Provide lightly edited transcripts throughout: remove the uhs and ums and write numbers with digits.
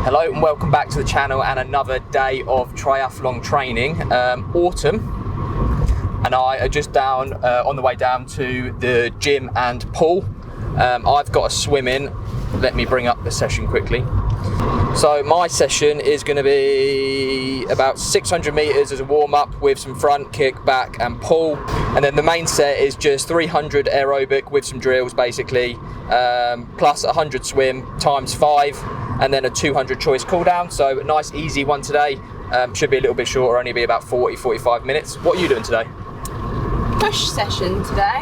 Hello and welcome back to the channel and another day of triathlon training. Autumn and I are just down on the way down to the gym and pool. I've got a swim in. Let me bring up the session quickly. So my session is going to be about 600 meters as a warm-up with some front, kick, back and pull, and then the main set is just 300 aerobic with some drills basically, plus 100 swim times 5, and then a 200 choice cool down. So a nice easy one today. Should be a little bit shorter, only be about 40-45 minutes. What are you doing today? Push session today,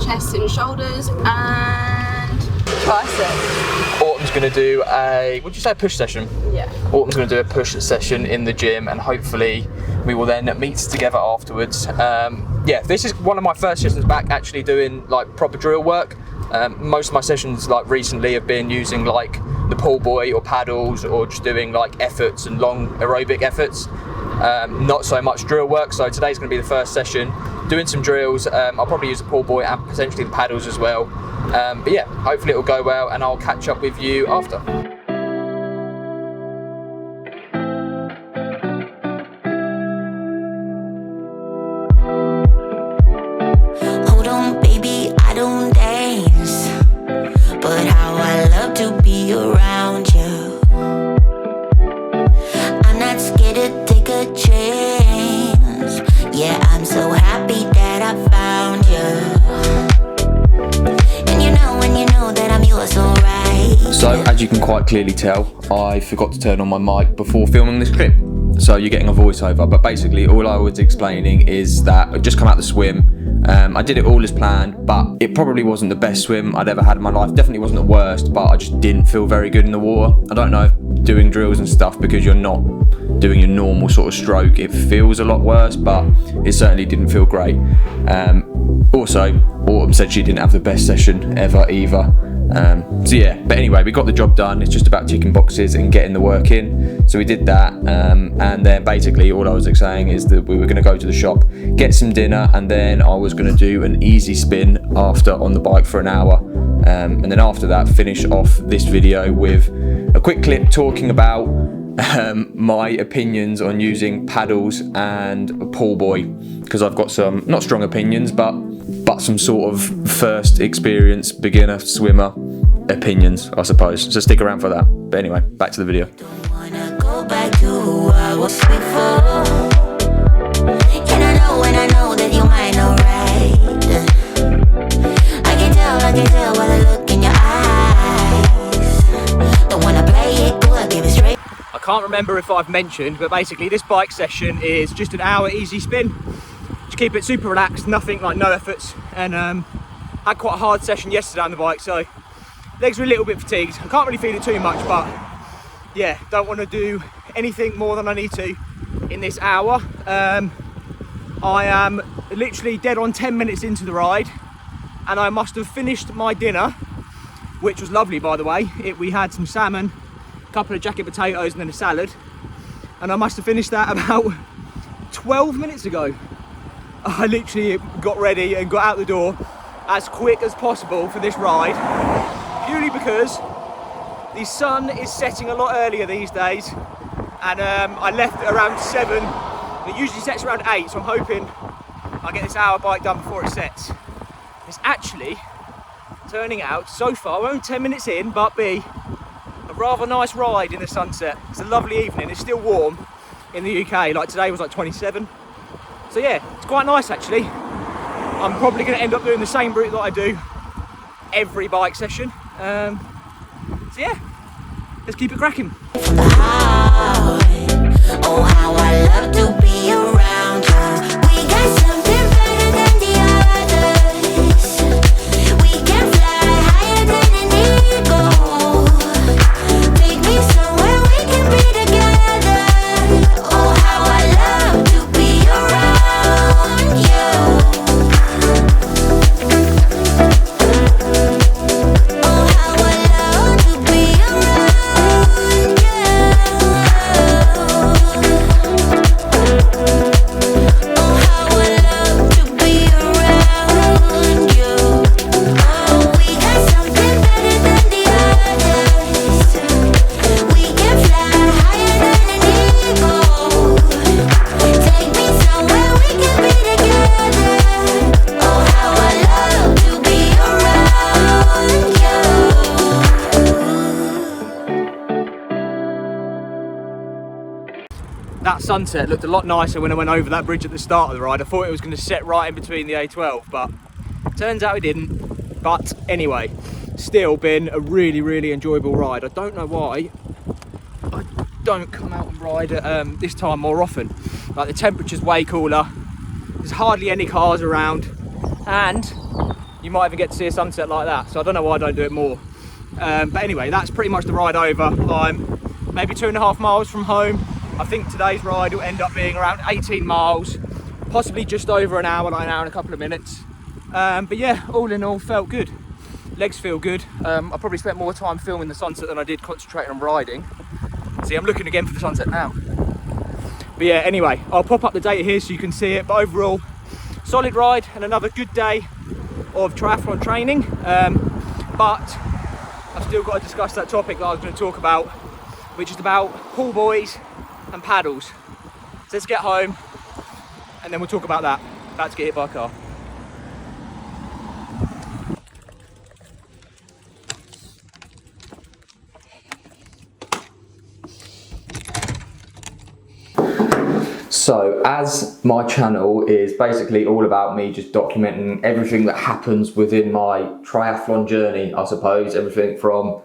chest and shoulders and triceps. Autumn's going to do a, would you say push session? Yeah. Autumn's going to do a push session in the gym, and hopefully we will then meet together afterwards. Yeah, this is one of my first sessions back actually doing like proper drill work. Most of my sessions like recently have been using like the pull buoy or paddles, or just doing like efforts and long aerobic efforts. Not so much drill work, so today's going to be the first session doing some drills. I'll probably use the pull buoy and potentially the paddles as well, but yeah, hopefully it'll go well and I'll catch up with you after. Hold on baby, I don't dance, but how I love to be around you. I'm not scared to take a chance. Yeah, I'm so happy that I found you. And you know that I'm yours, alright. So as you can quite clearly tell, I forgot to turn on my mic before filming this clip. So you're getting a voiceover, but basically all I was explaining is that I just come out the swim. I did it all as planned, but it probably wasn't the best swim I'd ever had in my life. Definitely wasn't the worst, but I just didn't feel very good in the water. I don't know if doing drills and stuff, because you're not doing your normal sort of stroke, it feels a lot worse, but it certainly didn't feel great. Also, Autumn said she didn't have the best session ever either. So yeah, but anyway, we got the job done. It's just about ticking boxes and getting the work in. So we did that, and then basically all I was saying is that we were going to go to the shop, get some dinner, and then I was going to do an easy spin after on the bike for an hour, and then after that finish off this video with a quick clip talking about my opinions on using paddles and a pull buoy, because I've got some not strong opinions, but some sort of first experience beginner swimmer opinions, I suppose. So stick around for that. But anyway, back to the video. Don't wanna go back to who I was before. And I know that you might know right. I can tell by the look in your eyes. Don't wanna play it cool, give it straight. I can't remember if I've mentioned, but basically this bike session is just an hour easy spin. Just keep it super relaxed, nothing like no efforts, and had quite a hard session yesterday on the bike, so legs were a little bit fatigued. I can't really feel it too much, but yeah, don't want to do anything more than I need to in this hour. I am literally dead on 10 minutes into the ride, and I must have finished my dinner, which was lovely by the way. We had some salmon, a couple of jacket potatoes and then a salad, and I must have finished that about 12 minutes ago. I literally got ready and got out the door as quick as possible for this ride, purely because the sun is setting a lot earlier these days, and I left around 7. It usually sets around 8, so I'm hoping I get this hour bike done before it sets. It's actually turning out so far, we're only 10 minutes in, but a rather nice ride in the sunset. It's a lovely evening. It's still warm in the UK, like today was like 27. So yeah, it's quite nice actually. I'm probably going to end up doing the same route that I do every bike session. So yeah, let's keep it cracking. Oh, how I love to be around you. We got something better than the others. We can fly higher than an eagle. Take me somewhere we can be together. Oh, how I love to be around you. Oh, how I love to be around you. that sunset looked a lot nicer when I went over that bridge at the start of the ride. I thought it was going to set right in between the A12, but turns out it didn't. But anyway, still been a really, really enjoyable ride. I don't know why I don't come out and ride at this time more often. Like, the temperature's way cooler, there's hardly any cars around, and you might even get to see a sunset like that. So I don't know why I don't do it more. But anyway, that's pretty much the ride over. I'm maybe 2.5 miles from home. I think today's ride will end up being around 18 miles, possibly just over an hour, like an hour and a couple of minutes. But yeah, all in all, felt good. Legs feel good. I probably spent more time filming the sunset than I did concentrating on riding. See, I'm looking again for the sunset now. But yeah, anyway, I'll pop up the data here so you can see it. But overall, solid ride and another good day of triathlon training. But I've still got to discuss that topic that I was going to talk about, which is about pool buoys and paddles. So let's get home and then we'll talk about that. About to get hit by a car. So, as my channel is basically all about me just documenting everything that happens within my triathlon journey, I suppose, everything from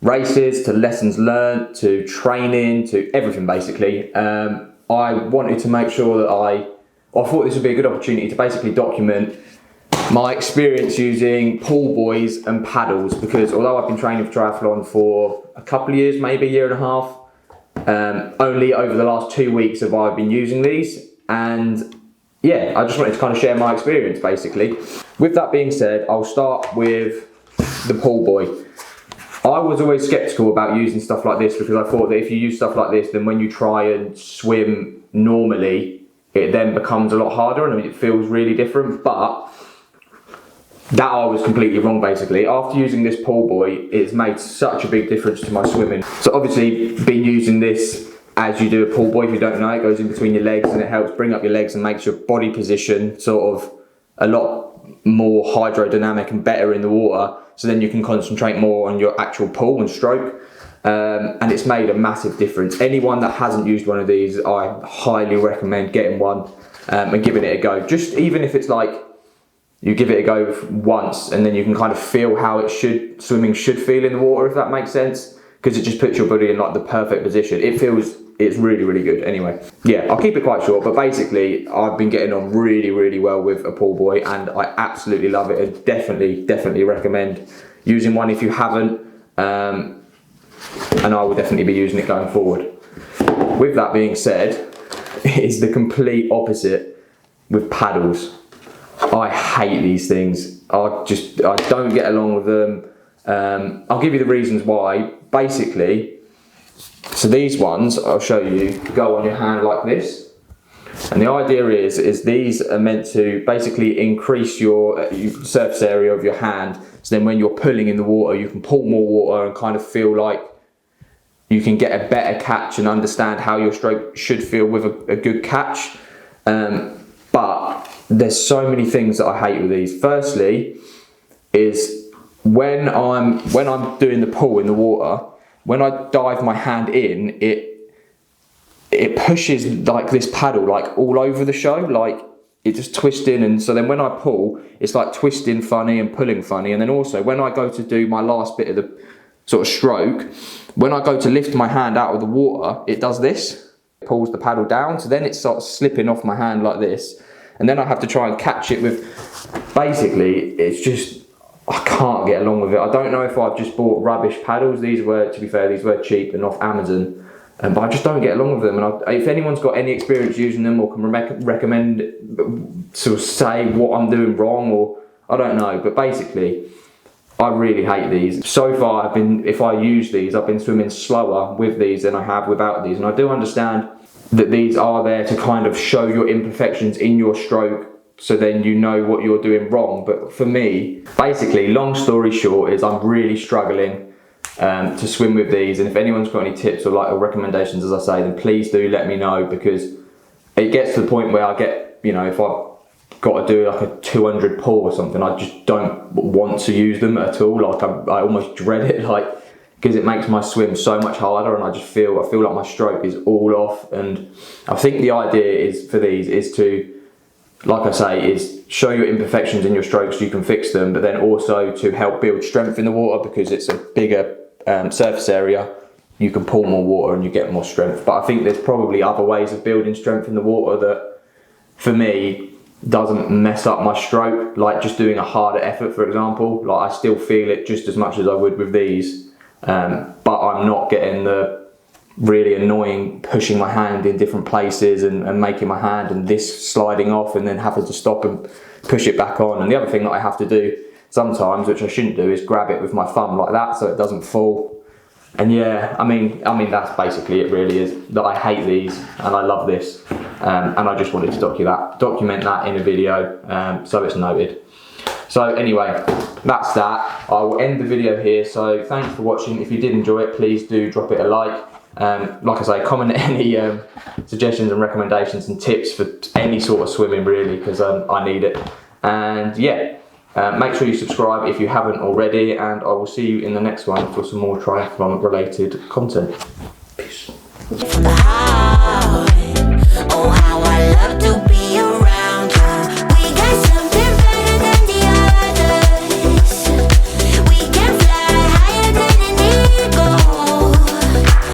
races to lessons learned to training to everything basically, I wanted to make sure that I thought this would be a good opportunity to basically document my experience using pool buoys and paddles, because although I've been training for triathlon for a couple of years, maybe a year and a half, only over the last 2 weeks have I been using these, and yeah, I just wanted to kind of share my experience basically. With that being said, I'll start with the pool buoy. I was always skeptical about using stuff like this because I thought that if you use stuff like this, then when you try and swim normally, it then becomes a lot harder and it feels really different. But that I was completely wrong basically. After using this pool buoy, it's made such a big difference to my swimming. So obviously, been using this as you do a pool buoy, if you don't know, it goes in between your legs and it helps bring up your legs and makes your body position sort of a lot more hydrodynamic and better in the water, so then you can concentrate more on your actual pull and stroke, and it's made a massive difference. Anyone that hasn't used one of these, I highly recommend getting one and giving it a go. Just even if it's like you give it a go once and then you can kind of feel how swimming should feel in the water, if that makes sense, because it just puts your body in like the perfect position. It's really, really good. Anyway, yeah, I'll keep it quite short, but basically I've been getting on really, really well with a pool buoy and I absolutely love it, and definitely recommend using one if you haven't, and I will definitely be using it going forward. With that being said, it's the complete opposite with paddles. I hate these things. I don't get along with them. I'll give you the reasons why. Basically, so these ones, I'll show you, go on your hand like this. And the idea is these are meant to basically increase your surface area of your hand. So then when you're pulling in the water, you can pull more water and kind of feel like you can get a better catch and understand how your stroke should feel with a good catch. But there's so many things that I hate with these. Firstly, is when I'm doing the pull in the water, when I dive my hand in, it pushes like this paddle like all over the show, like it just twisting, and so then when I pull, it's like twisting funny and pulling funny. And then also when I go to do my last bit of the sort of stroke, when I go to lift my hand out of the water, it does this, it pulls the paddle down, so then it starts slipping off my hand like this, and then I have to try and catch it with, basically it's just, I can't get along with it. I don't know if I've just bought rubbish paddles. These were, to be fair, these were cheap and off Amazon, but I just don't get along with them. And if anyone's got any experience using them or can recommend, sort of say what I'm doing wrong, or I don't know, but basically I really hate these. So far, if I use these, I've been swimming slower with these than I have without these. And I do understand that these are there to kind of show your imperfections in your stroke, so then you know what you're doing wrong. But for me, basically, long story short, is I'm really struggling to swim with these. And if anyone's got any tips or recommendations, as I say, then please do let me know, because it gets to the point where I get, you know, if I've got to do like a 200 pull or something, I just don't want to use them at all. Like I almost dread it. Like because it makes my swim so much harder, and I feel like my stroke is all off. And I think the idea is for these is to, like I say, is show your imperfections in your strokes so you can fix them, but then also to help build strength in the water, because it's a bigger surface area. You can pull more water and you get more strength. But I think there's probably other ways of building strength in the water that, for me, doesn't mess up my stroke. Like just doing a harder effort, for example. Like I still feel it just as much as I would with these, but I'm not getting the really annoying pushing my hand in different places and making my hand and this sliding off and then having to stop and push it back on. And the other thing that I have to do sometimes, which I shouldn't do, is grab it with my thumb like that so it doesn't fall. And yeah, I mean that's basically it. Really, is that I hate these and I love this, and I just wanted to document that in a video, so it's noted. So anyway, that's that. I will end the video here. So thanks for watching. If you did enjoy it, please do drop it a like. Like I say, comment any suggestions and recommendations and tips for any sort of swimming, really, because I need it. And yeah. Make sure you subscribe if you haven't already, and I will see you in the next one for some more triathlon related content. Peace.